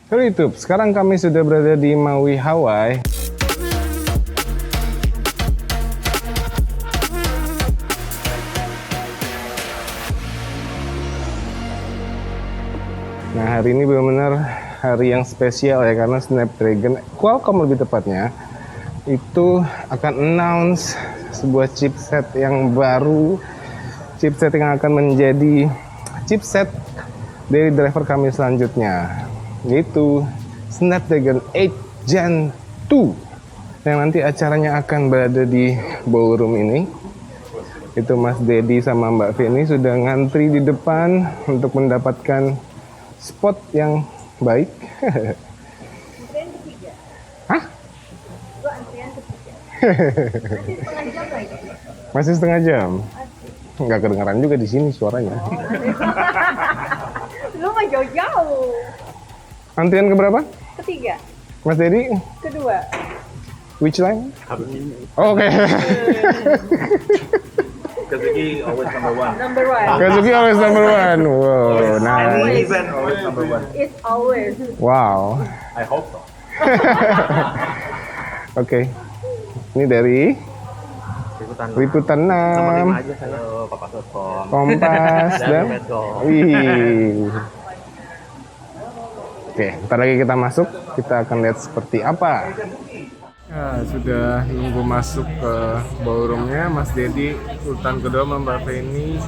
Halo YouTube, sekarang kami sudah berada di Maui, Hawaii. Nah, hari ini benar-benar hari yang spesial ya, karena Snapdragon, Qualcomm lebih tepatnya, itu akan announce sebuah chipset yang baru, chipset yang akan menjadi chipset dari driver kami selanjutnya, yaitu Snapdragon 8 Gen 2 yang nanti acaranya akan berada di ballroom ini. Itu Mas Dedi sama Mbak Feni sudah ngantri di depan untuk mendapatkan spot yang baik. Antrian ketiga. Hah? Gua antrian ketiga. Masih setengah jam lagi. Masih setengah jam? Nggak kedengaran juga di sini suaranya. Lu mah jauh-jauh. Antrian keberapa? Ketiga. Mas Dedi? Kedua. Which line? Oh, oke. Kazuki always number one. Number one. Kazuki always number one. Wow, nice. Any event always number one. It's always. Wow. I hope so. Oke. Ini dari Liputan Liputan nomor 5 6, aja saya. Papas.com. Kompas, dan Medco. wih. Oke, ntar lagi kita masuk, kita akan lihat seperti apa. Ya, sudah nunggu masuk ke ballroomnya Mas Dedi, Sultan kedua sama Mbak Feni,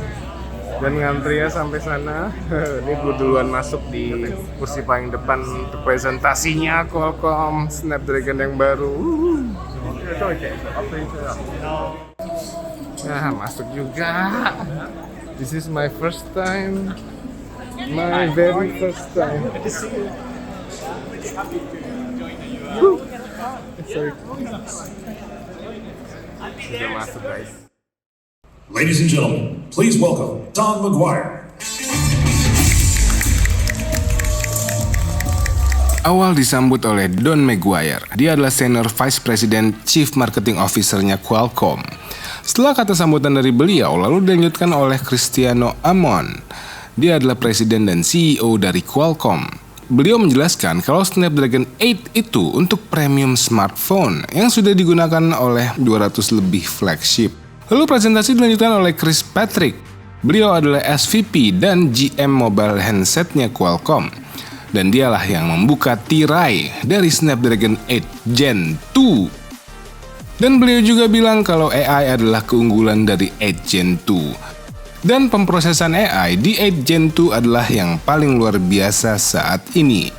dan ngantri ya sampai sana. Ini gue duluan masuk di kursi paling depan untuk presentasinya Qualcomm Snapdragon yang baru. Nah, masuk juga. This is my first time. My very first time. Sorry. Sudah masuk, guys. Ladies and gentlemen, please welcome Don McGuire. Awal disambut oleh Don McGuire. Dia adalah Senior Vice President Chief Marketing Officer-nya Qualcomm. Setelah kata sambutan dari beliau, lalu dilanjutkan oleh Cristiano Amon. Dia adalah Presiden dan CEO dari Qualcomm. Beliau menjelaskan kalau Snapdragon 8 itu untuk premium smartphone yang sudah digunakan oleh 200 lebih flagship. Lalu presentasi dilanjutkan oleh Chris Patrick. Beliau adalah SVP dan GM mobile handsetnya Qualcomm. Dan dialah yang membuka tirai dari Snapdragon 8 Gen 2. Dan beliau juga bilang kalau AI adalah keunggulan dari 8 Gen 2. Dan pemrosesan AI di 8 Gen 2 adalah yang paling luar biasa saat ini.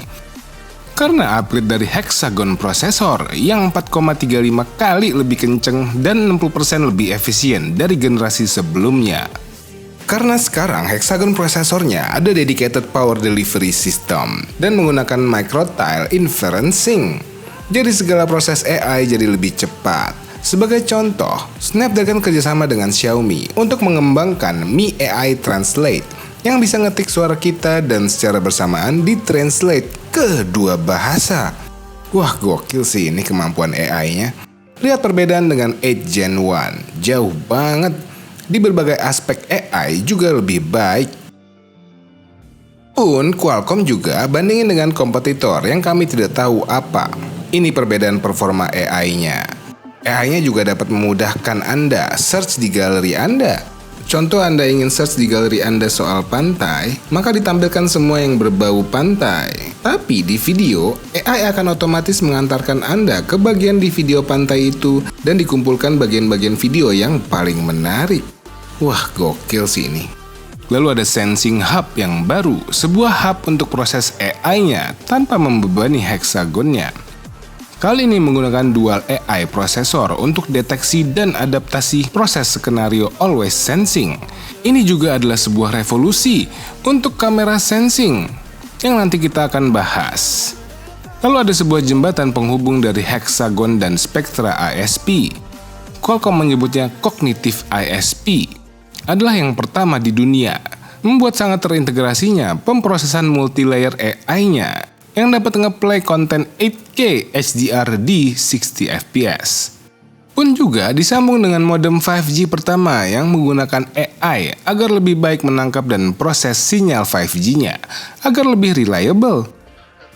Karena upgrade dari Hexagon prosesor yang 4,35 kali lebih kenceng dan 60% lebih efisien dari generasi sebelumnya. Karena sekarang Hexagon prosesornya ada dedicated power delivery system dan menggunakan micro-tile inferencing. Jadi segala proses AI jadi lebih cepat. Sebagai contoh, Snapdragon kerjasama dengan Xiaomi untuk mengembangkan Mi AI Translate yang bisa ngetik suara kita dan secara bersamaan ditranslate ke dua bahasa. Wah, gokil sih ini kemampuan AI-nya. Lihat perbedaan dengan 8 Gen 1, jauh banget. Di berbagai aspek AI juga lebih baik. Pun Qualcomm juga bandingin dengan kompetitor yang kami tidak tahu apa. Ini perbedaan performa AI-nya. AI-nya juga dapat memudahkan Anda search di galeri Anda. Contoh, Anda ingin search di galeri Anda soal pantai, maka ditampilkan semua yang berbau pantai. Tapi di video, AI akan otomatis mengantarkan Anda ke bagian di video pantai itu dan dikumpulkan bagian-bagian video yang paling menarik. Wah, gokil sih ini. Lalu ada Sensing Hub yang baru, sebuah hub untuk proses AI-nya tanpa membebani Hexagonnya. Kali ini menggunakan dual AI prosesor untuk deteksi dan adaptasi proses skenario always sensing. Ini juga adalah sebuah revolusi untuk kamera sensing yang nanti kita akan bahas. Lalu ada sebuah jembatan penghubung dari Hexagon dan Spectra ISP. Qualcomm menyebutnya Cognitive ISP. Adalah yang pertama di dunia, membuat sangat terintegrasinya pemrosesan multilayer AI-nya yang dapat nge-play konten 8K HDR di 60 fps. Pun juga disambung dengan modem 5G pertama yang menggunakan AI agar lebih baik menangkap dan proses sinyal 5G-nya agar lebih reliable.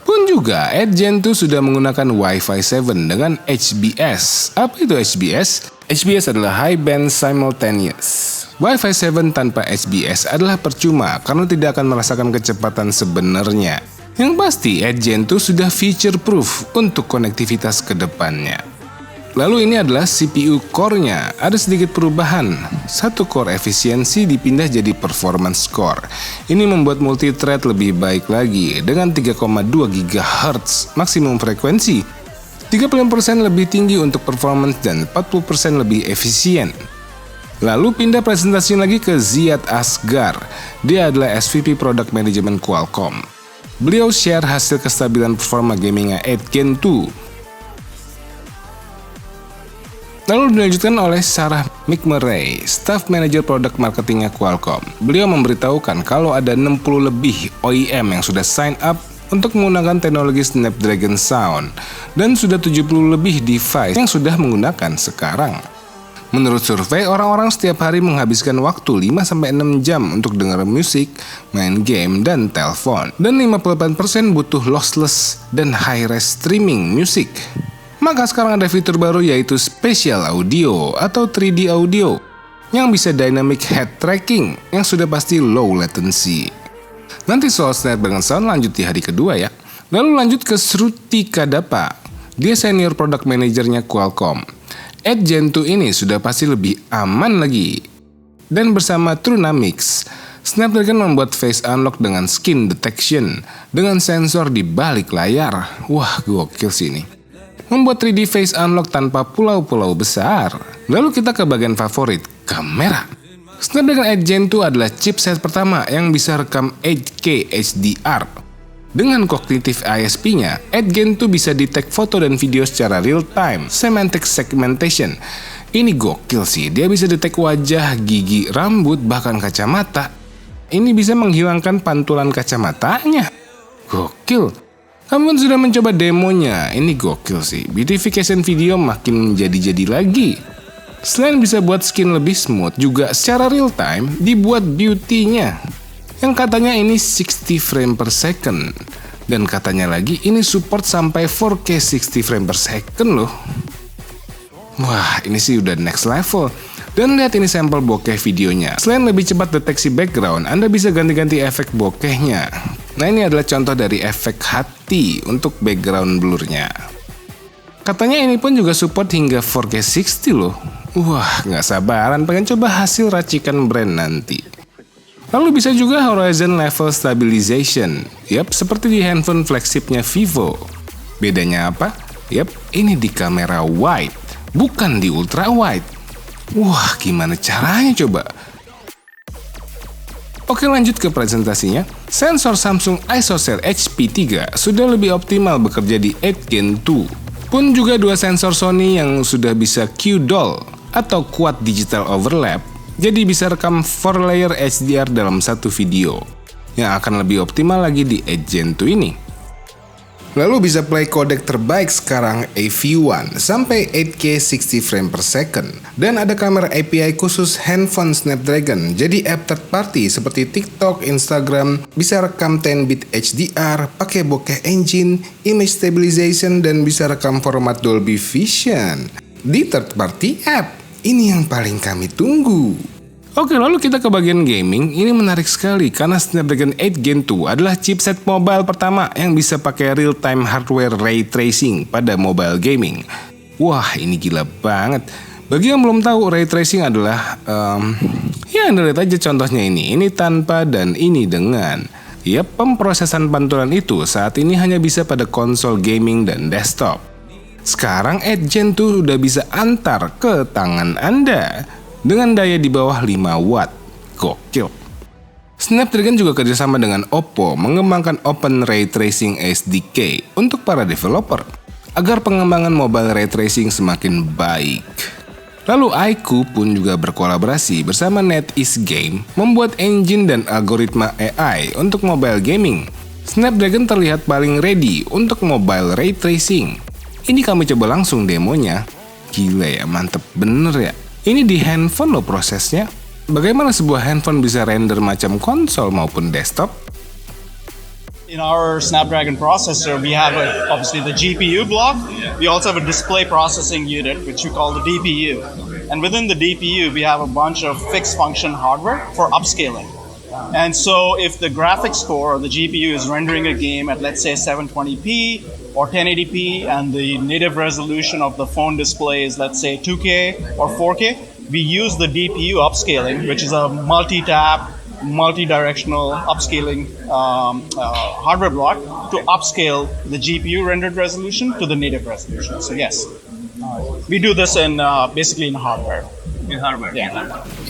Pun juga, Edge Gen 2 sudah menggunakan Wi-Fi 7 dengan HBS. Apa itu HBS? HBS adalah High Band Simultaneous. Wi-Fi 7 tanpa HBS adalah percuma karena tidak akan merasakan kecepatan sebenarnya. Yang pasti, Edge Gen 2 sudah feature proof untuk konektivitas ke depannya. Lalu ini adalah CPU core-nya. Ada sedikit perubahan. Satu core efisiensi dipindah jadi performance core. Ini membuat multithread lebih baik lagi dengan 3,2 GHz maksimum frekuensi. 35% lebih tinggi untuk performance dan 40% lebih efisien. Lalu pindah presentasi lagi ke Ziad Asghar. Dia adalah SVP Product Management Qualcomm. Beliau share hasil kestabilan performa gamingnya Edge Gen 2. Lalu dilanjutkan oleh Sarah McMurray, Staff Manager Product Marketingnya Qualcomm. Beliau memberitahukan kalau ada 60 lebih OEM yang sudah sign up untuk menggunakan teknologi Snapdragon Sound dan sudah 70 lebih device yang sudah menggunakan sekarang. Menurut survei, orang-orang setiap hari menghabiskan waktu 5-6 jam untuk dengar musik, main game, dan telepon. Dan 58% butuh lossless dan high-res streaming musik. Maka sekarang ada fitur baru yaitu Spatial Audio atau 3D Audio yang bisa Dynamic Head Tracking yang sudah pasti low latency. Nanti soal Snapdragon Sound lanjut di hari kedua ya. Lalu lanjut ke Shruti Kadapa. Dia Senior Product Managernya Qualcomm. Edge Gen 2 ini sudah pasti lebih aman lagi. Dan bersama TrueNamics, Snapdragon membuat face unlock dengan skin detection dengan sensor di balik layar. Wah, gokil sih ini. Membuat 3D face unlock tanpa pulau-pulau besar. Lalu kita ke bagian favorit, kamera. Snapdragon Edge Gen 2 adalah chipset pertama yang bisa rekam 8K HDR. Dengan kognitif ISP-nya, Edge Gen 2 bisa detect foto dan video secara real-time, semantic segmentation. Ini gokil sih, dia bisa detect wajah, gigi, rambut, bahkan kacamata. Ini bisa menghilangkan pantulan kacamatanya. Gokil. Kamu kan sudah mencoba demonya, ini gokil sih. Beautification video makin menjadi-jadi lagi. Selain bisa buat skin lebih smooth, juga secara real time dibuat beauty-nya. Yang katanya ini 60 frame per second. Dan katanya lagi ini support sampai 4K 60 frame per second loh. Wah, ini sih udah next level. Dan lihat ini sampel bokeh videonya. Selain lebih cepat deteksi background, Anda bisa ganti-ganti efek bokehnya. Nah, ini adalah contoh dari efek hati untuk background blurnya. Katanya ini pun juga support hingga 4K 60 loh. Wah, nggak sabaran pengen coba hasil racikan brand nanti. Lalu bisa juga horizon level stabilization. Yap, seperti di handphone flagshipnya Vivo. Bedanya apa? Yap, ini di kamera wide, bukan di ultra wide. Wah, gimana caranya coba? Oke, lanjut ke presentasinya. Sensor Samsung ISOCELL HP3 sudah lebih optimal bekerja di Edge Gen 2. Pun juga dua sensor Sony yang sudah bisa QDOL atau Quad Digital Overlap, jadi bisa rekam 4 layer HDR dalam satu video, yang akan lebih optimal lagi di Edge Gen 2 ini. Lalu bisa play codec terbaik sekarang AV1 sampai 8K 60 frame per second. Dan ada kamera API khusus handphone Snapdragon. Jadi app third party seperti TikTok, Instagram bisa rekam 10-bit HDR, pakai bokeh engine, image stabilization, dan bisa rekam format Dolby Vision. Di third party app, ini yang paling kami tunggu. Oke, lalu kita ke bagian gaming. Ini menarik sekali karena Snapdragon 8 Gen 2 adalah chipset mobile pertama yang bisa pakai real-time hardware ray tracing pada mobile gaming. Wah, ini gila banget. Bagi yang belum tahu, ray tracing adalah ya Anda lihat aja contohnya ini. Ini tanpa dan ini dengan. Ya, pemrosesan pantulan itu saat ini hanya bisa pada konsol gaming dan desktop. Sekarang Edge Gen 2 udah bisa antar ke tangan Anda dengan daya di bawah 5 watt. Gokil. Snapdragon juga kerjasama dengan Oppo mengembangkan Open Ray Tracing SDK untuk para developer agar pengembangan mobile ray tracing semakin baik. Lalu iQOO pun juga berkolaborasi bersama NetEase Game membuat engine dan algoritma AI untuk mobile gaming. Snapdragon terlihat paling ready untuk mobile ray tracing. Ini kami coba langsung demonya. Gila ya, mantep bener ya. Ini di handphone loh prosesnya. Bagaimana sebuah handphone bisa render macam konsol maupun desktop? In our Snapdragon processor, we have obviously the GPU block. We also have a display processing unit, which we call the DPU. And within the DPU, we have a bunch of fixed function hardware for upscaling. And so if the graphics core or the GPU is rendering a game at, let's say, 720p or 1080p, and the native resolution of the phone display is, let's say, 2K or 4K, we use the DPU upscaling, which is a multi-tap, multi-directional upscaling hardware block to upscale the GPU rendered resolution to the native resolution. So yes, we do this in basically in hardware.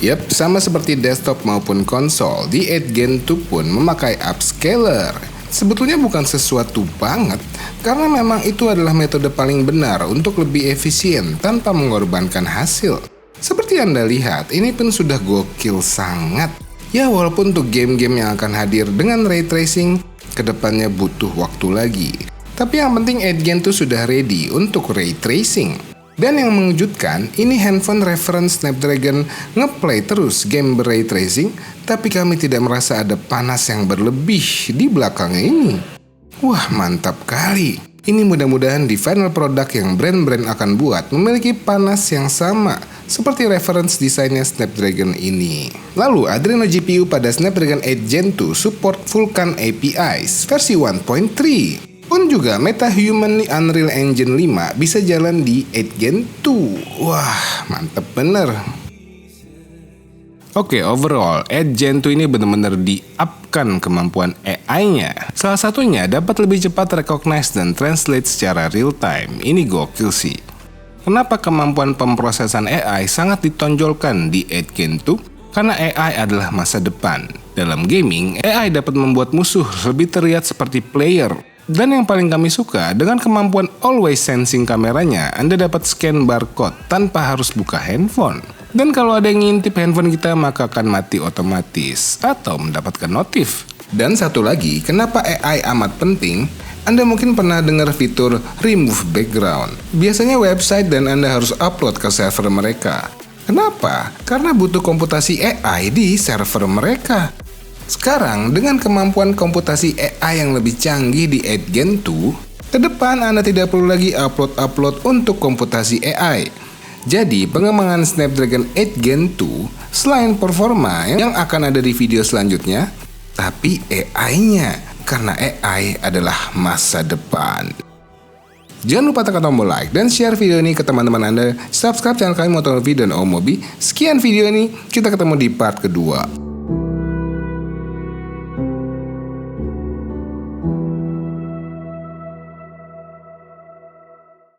Yep, sama seperti desktop maupun konsol, di 8 Gen 2 pun memakai upscaler. Sebetulnya bukan sesuatu banget, karena memang itu adalah metode paling benar untuk lebih efisien tanpa mengorbankan hasil. Seperti Anda lihat, ini pun sudah gokil sangat. Ya walaupun untuk game-game yang akan hadir dengan ray tracing, kedepannya butuh waktu lagi. Tapi yang penting 8 Gen 2 sudah ready untuk ray tracing. Dan yang mengejutkan, ini handphone reference Snapdragon ngeplay terus game ber-ray tracing, tapi kami tidak merasa ada panas yang berlebih di belakangnya ini. Wah, mantap kali. Ini mudah-mudahan di final product yang brand-brand akan buat memiliki panas yang sama seperti reference desainnya Snapdragon ini. Lalu, Adreno GPU pada Snapdragon 8 Gen 2 support Vulkan APIs versi 1.3. Pun juga MetaHuman Unreal Engine 5 bisa jalan di 8 Gen 2. Wah, mantep bener. Oke, overall 8 Gen 2 ini benar-benar di-upkan kemampuan AI-nya. Salah satunya dapat lebih cepat recognize dan translate secara real time. Ini gokil sih. Kenapa kemampuan pemrosesan AI sangat ditonjolkan di 8 Gen 2? Karena AI adalah masa depan. Dalam gaming, AI dapat membuat musuh lebih terlihat seperti player. Dan yang paling kami suka, dengan kemampuan always sensing kameranya, Anda dapat scan barcode tanpa harus buka handphone. Dan kalau ada yang ngintip handphone kita, maka akan mati otomatis atau mendapatkan notif. Dan satu lagi, kenapa AI amat penting? Anda mungkin pernah dengar fitur remove background. Biasanya website dan Anda harus upload ke server mereka. Kenapa? Karena butuh komputasi AI di server mereka. Sekarang, dengan kemampuan komputasi AI yang lebih canggih di 8 Gen 2, ke depan Anda tidak perlu lagi upload untuk komputasi AI. Jadi, pengembangan Snapdragon 8 Gen 2 selain performa yang akan ada di video selanjutnya, tapi AI-nya, karena AI adalah masa depan. Jangan lupa tekan tombol like dan share video ini ke teman-teman Anda. Subscribe channel kami Motor Video dan Omobi. Sekian video ini, kita ketemu di part kedua.